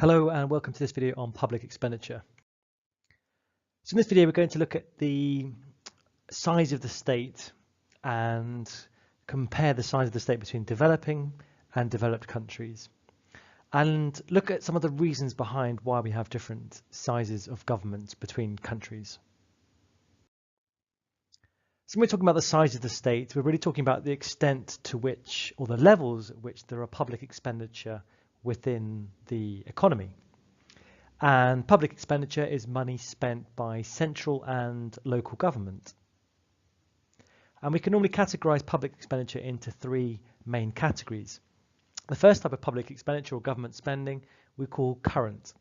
Hello and welcome to this video on public expenditure. So in this video we're going to look at the size of the state and compare the size of the state between developing and developed countries and look at some of the reasons behind why we have different sizes of governments between countries. So when we're talking about the size of the state, we're really talking about the extent to which, or the levels at which there are public expenditure within the economy. And public expenditure is money spent by central and local government. And we can normally categorize public expenditure into three main categories. The first type of public expenditure or government spending we call current.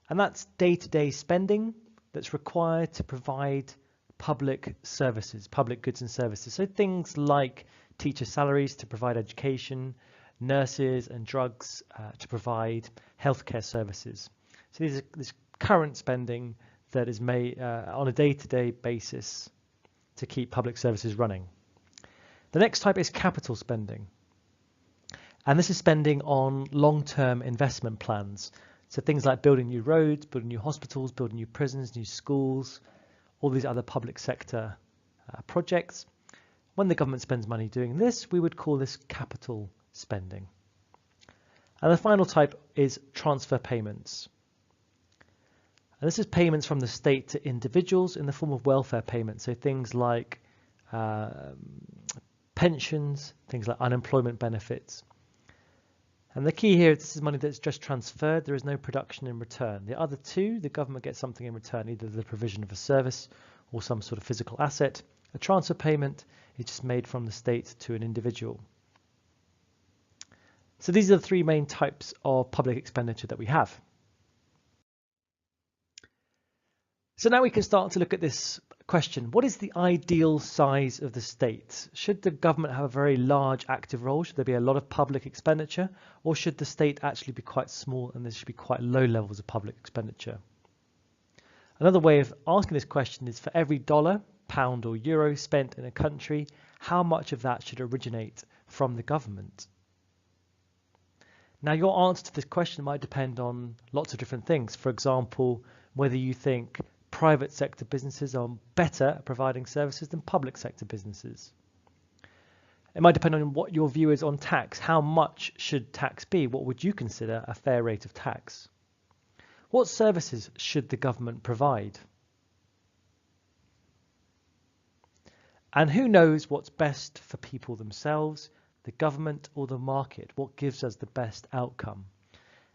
And that's day-to-day spending that's required to provide public services, public goods and services. So things like teacher salaries to provide education, nurses and drugs to provide healthcare services. So this current spending that is made on a day-to-day basis to keep public services running. The next type is capital spending. And this is spending on long-term investment plans. So things like building new roads, building new hospitals, building new prisons, new schools, all these other public sector projects. When the government spends money doing this, we would call this capital spending. And the final type is transfer payments. And this is payments from the state to individuals in the form of welfare payments. So things like pensions, things like unemployment benefits. And the key here is this is money that's just transferred. There is no production in return. The other two, the government gets something in return, either the provision of a service or some sort of physical asset. A transfer payment is just made from the state to an individual. So these are the three main types of public expenditure that we have. So now we can start to look at this question. What is the ideal size of the state? Should the government have a very large active role? Should there be a lot of public expenditure? Or should the state actually be quite small and there should be quite low levels of public expenditure? Another way of asking this question is for every dollar, pound or euro spent in a country, how much of that should originate from the government? Now your answer to this question might depend on lots of different things. For example, whether you think private sector businesses are better at providing services than public sector businesses. It might depend on what your view is on tax. How much should tax be? What would you consider a fair rate of tax? What services should the government provide? And who knows what's best for people themselves, the government or the market? What gives us the best outcome?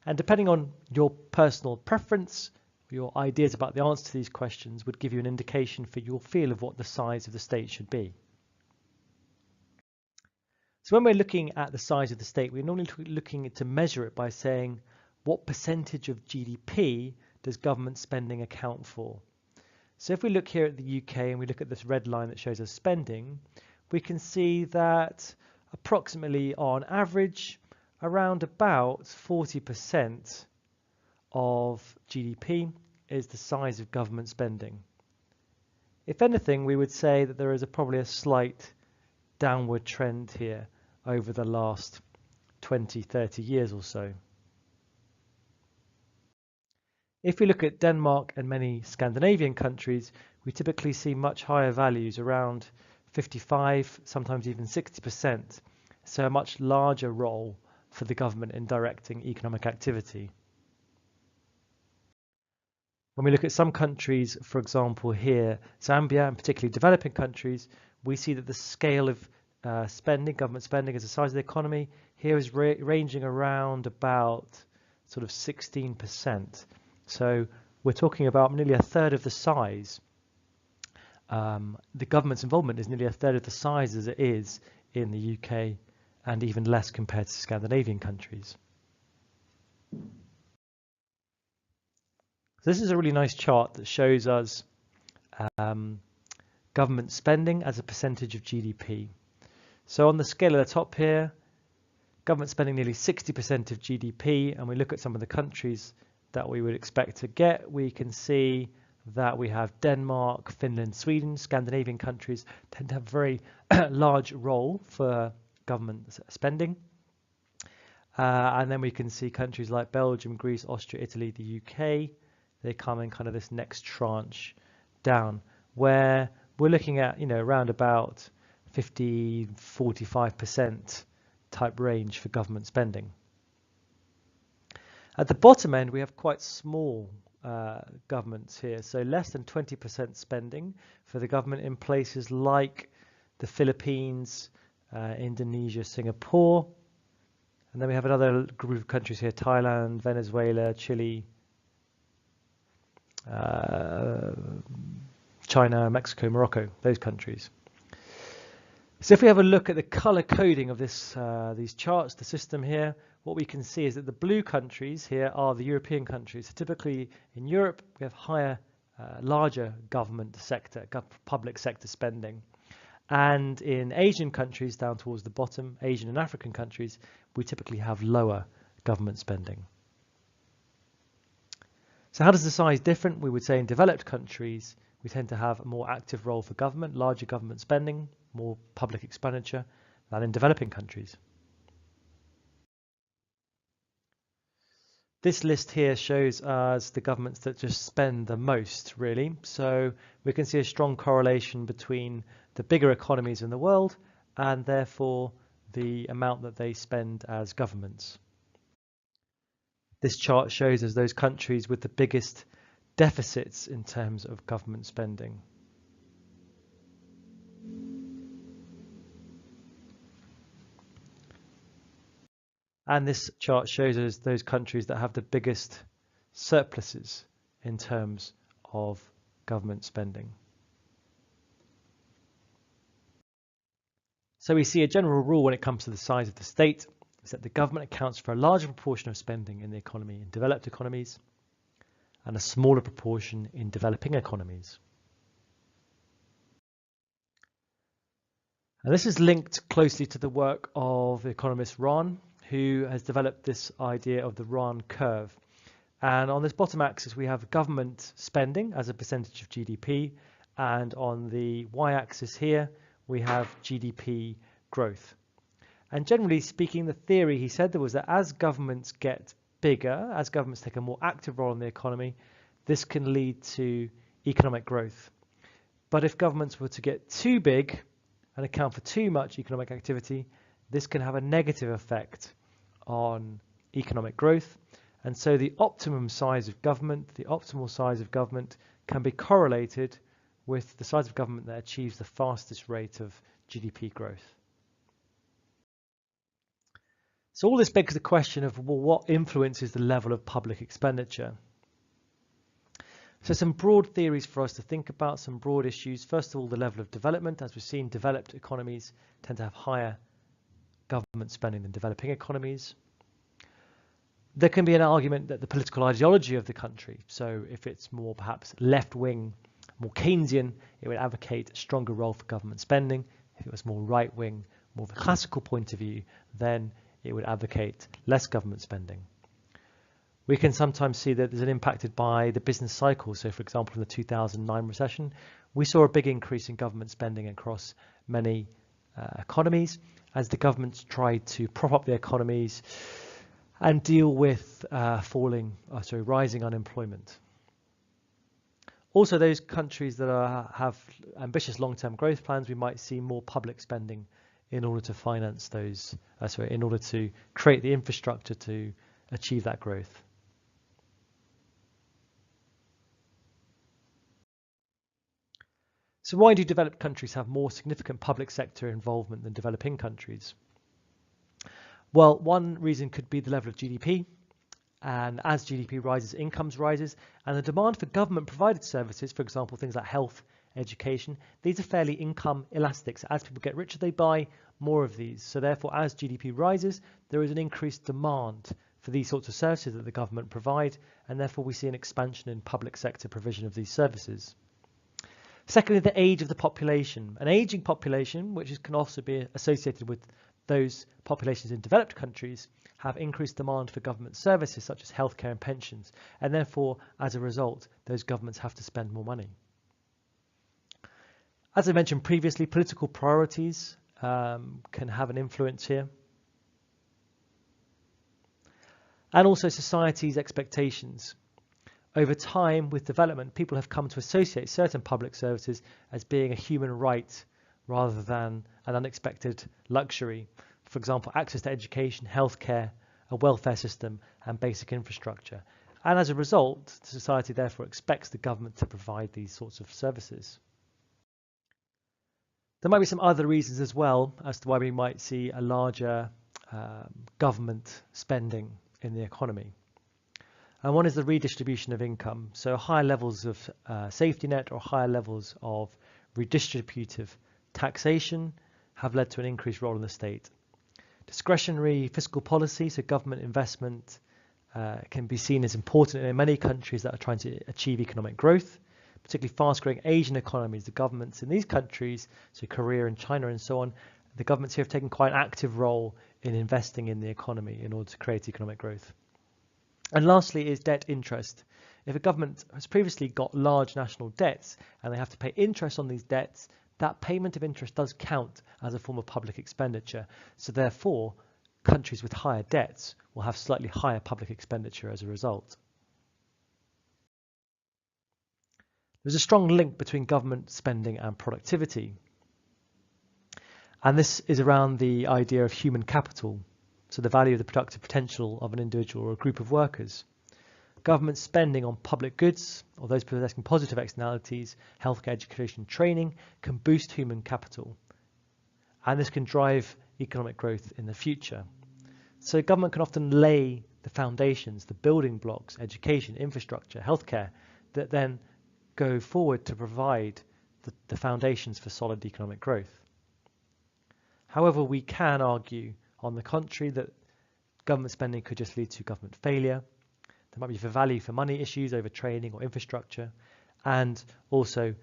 And depending on your personal preference, your ideas about the answer to these questions would give you an indication for your feel of what the size of the state should be. So when we're looking at the size of the state, we're normally looking to measure it by saying what percentage of GDP does government spending account for? So if we look here at the UK and we look at this red line that shows us spending, we can see that approximately on average around about 40% of GDP is the size of government spending. If anything, we would say that there is probably a slight downward trend here over the last 20-30 years or so. If we look at Denmark and many Scandinavian countries, we typically see much higher values, around 55, sometimes even 60%. So a much larger role for the government in directing economic activity. When we look at some countries, for example here, Zambia, and particularly developing countries, we see that the scale of spending, government spending as the size of the economy, here is ranging around about sort of 16%. So we're talking about nearly a third of the size. The government's involvement is nearly a third of the size as it is in the UK, and even less compared to Scandinavian countries. So this is a really nice chart that shows us government spending as a percentage of GDP. So on the scale at the top here, government spending nearly 60% of GDP, and we look at some of the countries that we would expect to get, we can see that we have Denmark, Finland, Sweden, Scandinavian countries tend to have a very large role for government spending. And then we can see countries like Belgium, Greece, Austria, Italy, the UK. They come in kind of this next tranche down, where we're looking at, around about 45% type range for government spending. At the bottom end, we have quite small governments here, so less than 20% spending for the government in places like the Philippines, Indonesia, Singapore. And then we have another group of countries here: Thailand, Venezuela, Chile, China, Mexico, Morocco, those countries. So if we have a look at the color coding of these charts, the system here, what we can see is that the blue countries here are the European countries. So typically in Europe, we have higher, larger government sector, public sector spending. And in Asian countries, down towards the bottom, Asian and African countries, we typically have lower government spending. So how does the size differ? We would say in developed countries, we tend to have a more active role for government, larger government spending, more public expenditure than in developing countries. This list here shows us the governments that just spend the most, really. So we can see a strong correlation between the bigger economies in the world and therefore the amount that they spend as governments. This chart shows us those countries with the biggest deficits in terms of government spending. And this chart shows us those countries that have the biggest surpluses in terms of government spending. So we see a general rule when it comes to the size of the state is that the government accounts for a larger proportion of spending in the economy in developed economies and a smaller proportion in developing economies. And this is linked closely to the work of the economist Rahn, who has developed this idea of the Rahn curve. And on this bottom axis, we have government spending as a percentage of GDP. And on the y-axis here, we have GDP growth. And generally speaking, the theory, he said, there was that as governments get bigger, as governments take a more active role in the economy, this can lead to economic growth. But if governments were to get too big and account for too much economic activity, this can have a negative effect on economic growth. And so the optimum size of government, the optimal size of government can be correlated with the size of government that achieves the fastest rate of GDP growth. So all this begs the question of, well, what influences the level of public expenditure? So some broad theories for us to think about, some broad issues. First of all, the level of development. As we've seen, developed economies tend to have higher government spending than developing economies. There can be an argument that the political ideology of the country, so if it's more perhaps left-wing, more Keynesian, it would advocate a stronger role for government spending. If it was more right-wing, more of a classical point of view, then it would advocate less government spending. We can sometimes see that there's an impacted by the business cycle. So for example, in the 2009 recession, we saw a big increase in government spending across many economies as the governments tried to prop up the economies and deal with rising unemployment. Also, those countries that have ambitious long-term growth plans, we might see more public spending in order to finance those, in order to create the infrastructure to achieve that growth. So why do developed countries have more significant public sector involvement than developing countries? Well, one reason could be the level of GDP. And as GDP rises, incomes rises, and the demand for government-provided services, for example, things like health, education, these are fairly income elastic. So as people get richer, they buy more of these. So therefore, as GDP rises, there is an increased demand for these sorts of services that the government provide, and therefore we see an expansion in public sector provision of these services. Secondly, the age of the population. An aging population, which can also be associated with those populations in developed countries, have increased demand for government services such as healthcare and pensions, and therefore, as a result, those governments have to spend more money. As I mentioned previously, political priorities can have an influence here. and also society's expectations. Over time, with development, people have come to associate certain public services as being a human right rather than an unexpected luxury. For example, access to education, healthcare, a welfare system, and basic infrastructure. And as a result, society therefore expects the government to provide these sorts of services. There might be some other reasons as well as to why we might see a larger government spending in the economy. And one is the redistribution of income. So higher levels of safety net or higher levels of redistributive taxation have led to an increased role in the state. Discretionary fiscal policy, so government investment, can be seen as important in many countries that are trying to achieve economic growth, particularly fast-growing Asian economies. The governments in these countries, so Korea and China and so on, the governments here have taken quite an active role in investing in the economy in order to create economic growth. And lastly is debt interest. If a government has previously got large national debts and they have to pay interest on these debts, that payment of interest does count as a form of public expenditure. So therefore, countries with higher debts will have slightly higher public expenditure as a result. There's a strong link between government spending and productivity. And this is around the idea of human capital, so the value of the productive potential of an individual or a group of workers. Government spending on public goods, or those possessing positive externalities, healthcare, education, training, can boost human capital. And this can drive economic growth in the future. So government can often lay the foundations, the building blocks, education, infrastructure, healthcare, that then go forward to provide the foundations for solid economic growth. However, we can argue, on the contrary, that government spending could just lead to government failure. There might be value for money issues over training or infrastructure, and also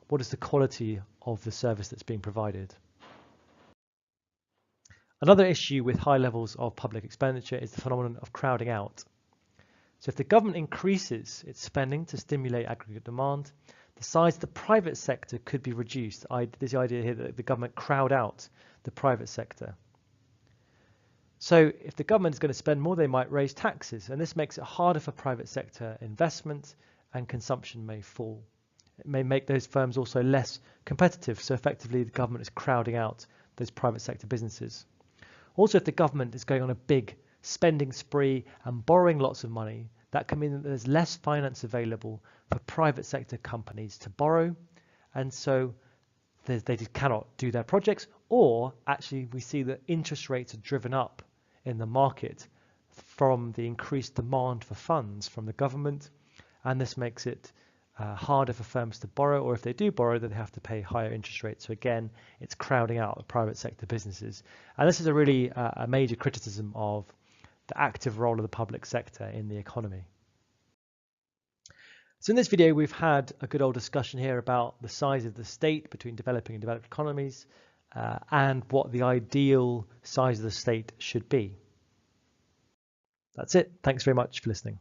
what is the quality of the service that's being provided. Another issue with high levels of public expenditure is the phenomenon of crowding out. So if the government increases its spending to stimulate aggregate demand, the size of the private sector could be reduced. There's the idea here that the government crowd out the private sector. So if the government is going to spend more, they might raise taxes, and this makes it harder for private sector investment, and consumption may fall. It may make those firms also less competitive, so effectively the government is crowding out those private sector businesses. Also, if the government is going on a big spending spree and borrowing lots of money, that can mean that there's less finance available for private sector companies to borrow, and so they cannot do their projects, or actually we see that interest rates are driven up in the market from the increased demand for funds from the government, and this makes it harder for firms to borrow, or if they do borrow, then they have to pay higher interest rates. So again, it's crowding out the private sector businesses. And this is a really a major criticism of the active role of the public sector in the economy. So in this video, we've had a good old discussion here about the size of the state between developing and developed economies, and what the ideal size of the state should be. That's it. Thanks very much for listening.